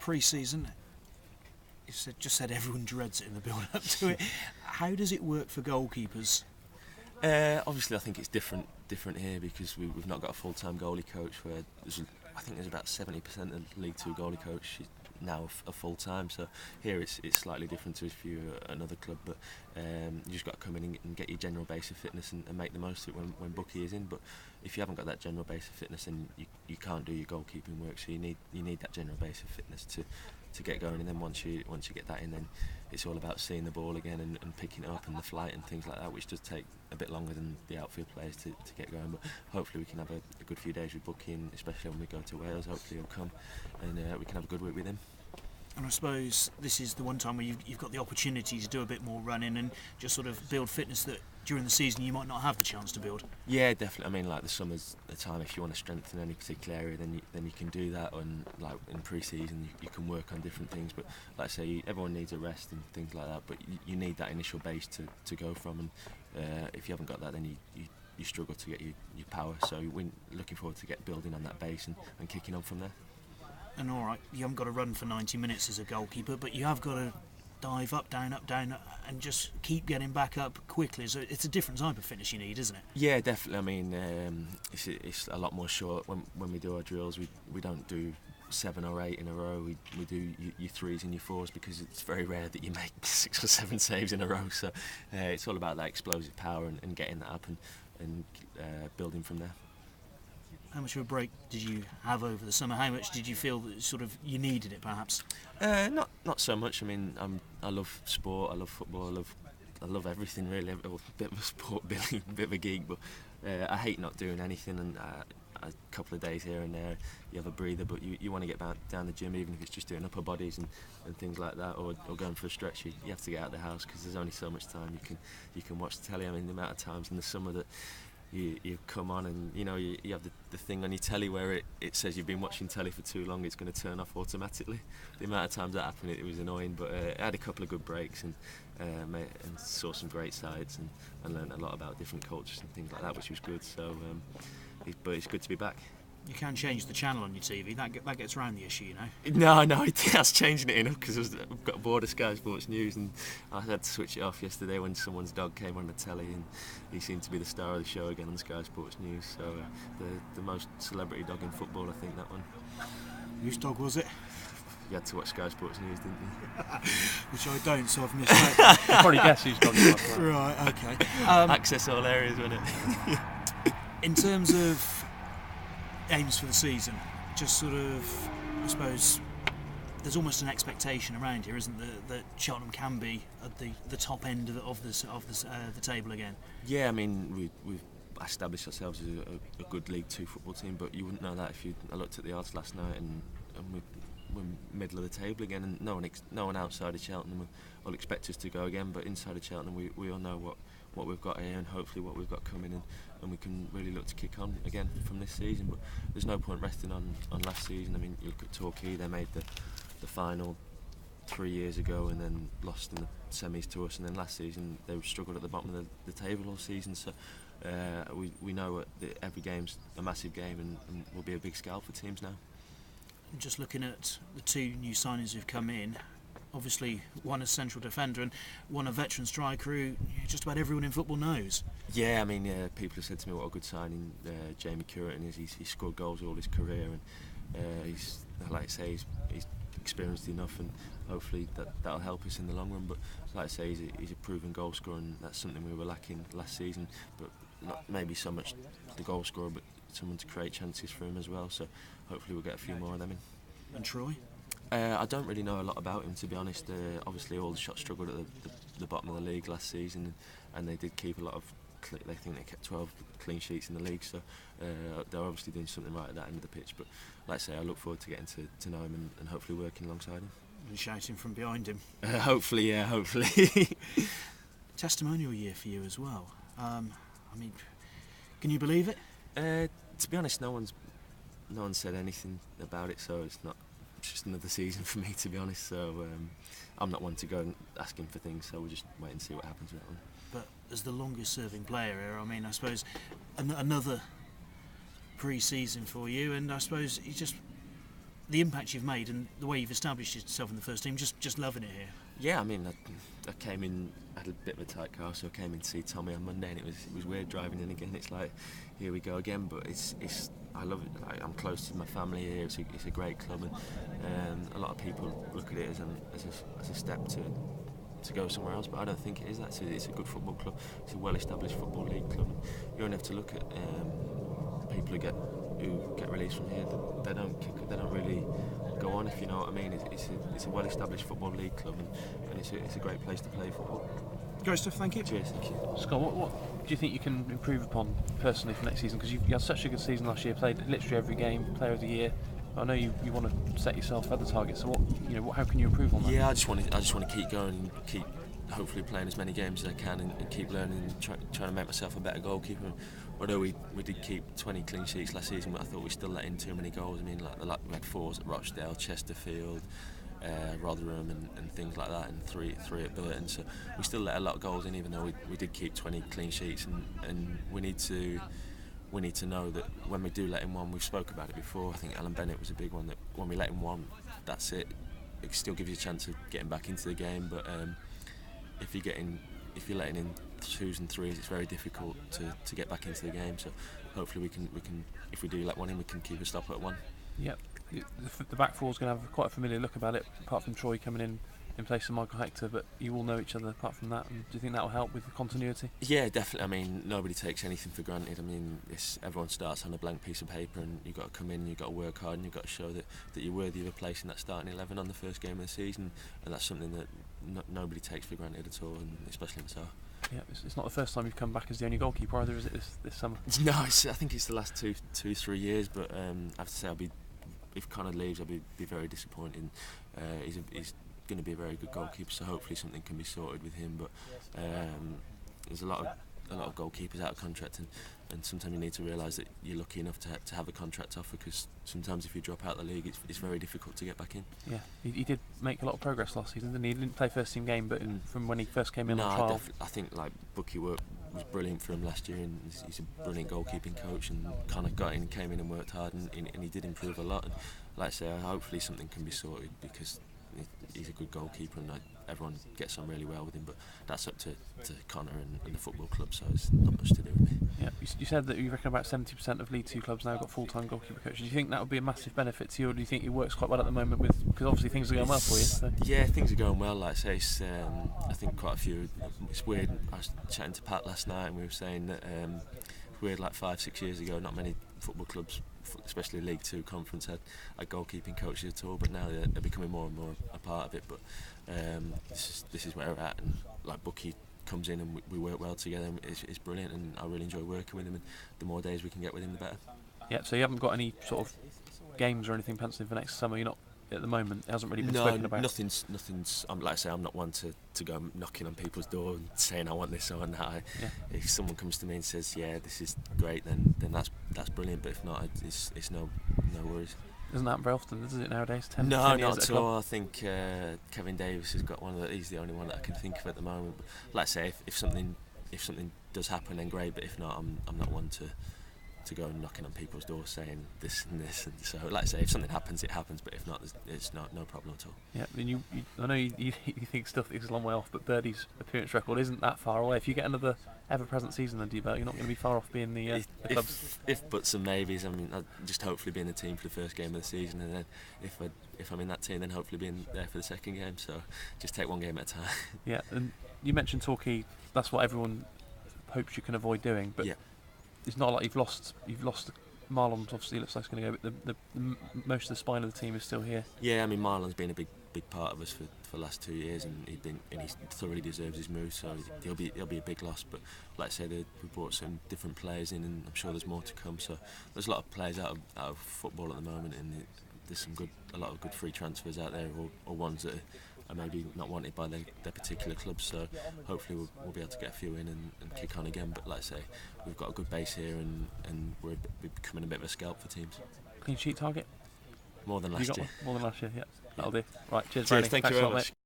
pre-season, just said everyone dreads it in the build-up to it. How does it work for goalkeepers? Obviously, I think it's different here because we've not got a full-time goalie coach. Where I think there's about 70% of League Two goalie coach now a full-time. So here it's slightly different to if you're at another club, but you just got to come in and get your general base of fitness and make the most of it when Bucky is in. But if you haven't got that general base of fitness, then you can't do your goalkeeping work. So you need that general base of fitness to get going, and then once you get that in, then it's all about seeing the ball again and picking it up and the flight and things like that, which does take a bit longer than the outfield players to get going. But hopefully we can have a good few days with Bucky, and especially when we go to Wales, hopefully he'll come and we can have a good week with him. And I suppose this is the one time where you've got the opportunity to do a bit more running and just sort of build fitness that during the season you might not have the chance to build. Yeah, definitely. I mean, like the summer's the time if you want to strengthen any particular area, then you can do that. And like in pre-season, you can work on different things. But like I say, everyone needs a rest and things like that. But you need that initial base to go from. And if you haven't got that, then you struggle to get your power. So we're looking forward to building on that base and kicking on from there. And all right, you haven't got to run for 90 minutes as a goalkeeper, but you have got to dive up, down, and just keep getting back up quickly. So it's a different type of fitness you need, isn't it? Yeah, definitely. I mean, it's a lot more short. When we do our drills, we don't do 7 or 8 in a row. We do your 3s and your 4s because it's very rare that you make 6 or 7 saves in a row. So it's all about that explosive power and getting that up and building from there. How much of a break did you have over the summer? How much did you feel that sort of you needed it, perhaps? Not so much. I mean, I love sport. I love football. I love everything really. I'm a bit of a sport Billy, a bit of a geek, but I hate not doing anything. And a couple of days here and there, you have a breather. But you want to get back down the gym, even if it's just doing upper bodies and things like that, or going for a stretch. You have to get out of the house because there's only so much time you can watch the telly. I mean, the amount of times in the summer that you come on and you have the thing on your telly where it says you've been watching telly for too long, it's going to turn off automatically. The amount of times that happened, it was annoying, but I had a couple of good breaks and saw some great sides and learned a lot about different cultures and things like that, which was good. So but it's good to be back. You can change the channel on your TV. That gets around the issue, you know. No, that's changing it enough because I've got bored of Sky Sports News and I had to switch it off yesterday when someone's dog came on the telly and he seemed to be the star of the show again on Sky Sports News. So the most celebrity dog in football, I think, that one. Whose dog was it? You had to watch Sky Sports News, didn't you? Which I don't, so I've missed that. You probably guess whose dog it was. Right, okay. Access all areas, wasn't it? In terms of aims for the season, just sort of, I suppose, there's almost an expectation around here, isn't there, that Cheltenham can be at the top end of the table again? Yeah, I mean we've established ourselves as a good League Two football team, but you wouldn't know that if I looked at the odds last night and we're middle of the table again, and no one outside of Cheltenham will expect us to go again, but inside of Cheltenham we all know what we've got here and hopefully what we've got coming in, and we can really look to kick on again from this season. But there's no point resting on last season. I mean, you look at Torquay, they made the final 3 years ago and then lost in the semis to us, and then last season they struggled at the bottom of the table all season. So we know that every game's a massive game and will be a big scale for teams now. Just looking at the 2 new signings who've come in, obviously one a central defender and one a veteran striker who just about everyone in football knows. Yeah, I mean, people have said to me what a good signing Jamie Curran is. He's scored goals all his career, and he's, like I say, he's experienced enough, and hopefully that'll help us in the long run. But like I say, he's a proven goal scorer, and that's something we were lacking last season. But not maybe so much the goal scorer, but someone to create chances for him as well. So hopefully we'll get a few more of them in. And Troy? I don't really know a lot about him, to be honest. Obviously, all the shots struggled at the bottom of the league last season, and they did keep a lot of. They think they kept 12 clean sheets in the league, so they're obviously doing something right at that end of the pitch. But like I say, I look forward to getting to know him and hopefully working alongside him. And shouting from behind him. Hopefully, yeah, hopefully. Testimonial year for you as well. I mean, can you believe it? To be honest, no one's said anything about it, so it's just another season for me, to be honest. So I'm not one to go and asking for things, so we'll just wait and see what happens with that one. But as the longest serving player here, I mean, I suppose another pre-season for you, and I suppose you just the impact you've made and the way you've established yourself in the first team. Just loving it here. Yeah, I mean, I came in, I had a bit of a tight car, so I came in to see Tommy on Monday, and it was weird driving in again. It's like, here we go again, but it's I love it. I'm close to my family here. It's a great club, and a lot of people look at it as a step to go somewhere else, but I don't think it is. It's a good football club. It's a well-established football league club. You only have to look at people who get released from here. They don't really go on, if you know what I mean. It's a well-established football league club, and it's a great place to play football. Great stuff, thank you. Cheers, thank you. Scott, what do you think you can improve upon personally for next season? Because you had such a good season last year, played literally every game, Player of the Year. I know you want to set yourself other targets. So how can you improve on that? Yeah, I just want to keep going and keep hopefully playing as many games as I can and keep learning and trying to make myself a better goalkeeper. Although we did keep 20 clean sheets last season, but I thought we still let in too many goals. I mean, like we had 4s at Rochdale, Chesterfield, Rotherham and things like that, and three at Burton. So we still let a lot of goals in, even though we did keep 20 clean sheets, and we need to know that when we do let in one, we've spoke about it before. I think Alan Bennett was a big one, that when we let in one, that's it. It still gives you a chance of getting back into the game, but if you're letting in 2s and 3s, it's very difficult to get back into the game. So hopefully we can if we do let one in, we can keep a stop at one. Yep. The back four is going to have quite a familiar look about it, apart from Troy coming in place of Michael Hector, but you all know each other apart from that. And do you think that will help with the continuity? Yeah, definitely. I mean, nobody takes anything for granted. I mean, everyone starts on a blank piece of paper, and you've got to come in, you've got to work hard, and you've got to show that you're worthy of a place in that starting 11 on the first game of the season, and that's something that nobody takes for granted at all, and especially myself. Yeah, it's not the first time you've come back as the only goalkeeper either, is it, this summer? No, I think it's the last 3 years, but I have to say, if Connor leaves, I'll be very disappointed. He's going to be a very good goalkeeper, so hopefully something can be sorted with him. But there's a lot of goalkeepers out of contract, and sometimes you need to realise that you're lucky enough to have a contract offer, because sometimes if you drop out the league, it's very difficult to get back in. Yeah, he did make a lot of progress last season, didn't he? He didn't play first team game, but from when he first came in on trial. I think like Bucky work was brilliant for him last year, and he's a brilliant goalkeeping coach, and Connor came in and worked hard, and he did improve a lot. And like I say, hopefully something can be sorted, because he's a good goalkeeper, and everyone gets on really well with him, but that's up to Connor and the football club, so it's not much to do with me. Yeah, you said that you reckon about 70% of League 2 clubs now got full-time goalkeeper coaches. Do you think that would be a massitive benefit to you, or do you think it works quite well at the moment, because obviously things are going well for you? So. Yeah, things are going well. Like I say, I think quite a few. It's weird. I was chatting to Pat last night, and we were saying that it's weird, like 5-6 years ago, not many football clubs, especially League 2 conference, had goalkeeping coaches at all, but now they're becoming more and more a part of it. But this is where we're at, and like Bucky comes in and we work well together, and it's brilliant, and I really enjoy working with him, and the more days we can get with him, the better. Yeah, so you haven't got any sort of games or anything penciled in for next summer? You're not, at the moment, it hasn't really been spoken about? Nothing's like I say, I'm not one to go knocking on people's door and saying I want this or that. If someone comes to me and says, yeah, this is great, then that's brilliant, but if not, it's no worries. Doesn't happen very often, does it, nowadays? 10 not years at all. I think Kevin Davis has got one he's the only one that I can think of at the moment. But like I say, if something does happen, then great, but if not, I'm not one to go knocking on people's doors saying this and this, and so like I say, if something happens, it happens, but if not, it's no problem at all. Yeah, and I know you think stuff is a long way off, but Birdie's appearance record isn't that far away. If you get another ever-present season under your belt, you're not going to be far off being the club's. If buts and maybes, I mean, I'd just hopefully be in the team for the first game of the season, and then if I'm in that team, then hopefully being there for the second game. So just take one game at a time. Yeah, and you mentioned Torquay. That's what everyone hopes you can avoid doing, but. Yeah. It's not like you've lost. Marlon obviously looks like it's going to go, but the most of the spine of the team is still here. Yeah, I mean, Marlon's been a big part of us for the last 2 years, and he thoroughly deserves his move. So he'll be a big loss. But like I say, we brought some different players in, and I'm sure there's more to come. So there's a lot of players out of football at the moment, and there's a lot of good free transfers out there, or ones that are maybe not wanted by their particular clubs. So hopefully we'll be able to get a few in and kick on again. But like I say, we've got a good base here, and we're becoming a bit of a scalp for teams. Clean sheet target? More than last year. More than last year, yeah. That'll do. Right, cheers, Thank you very much.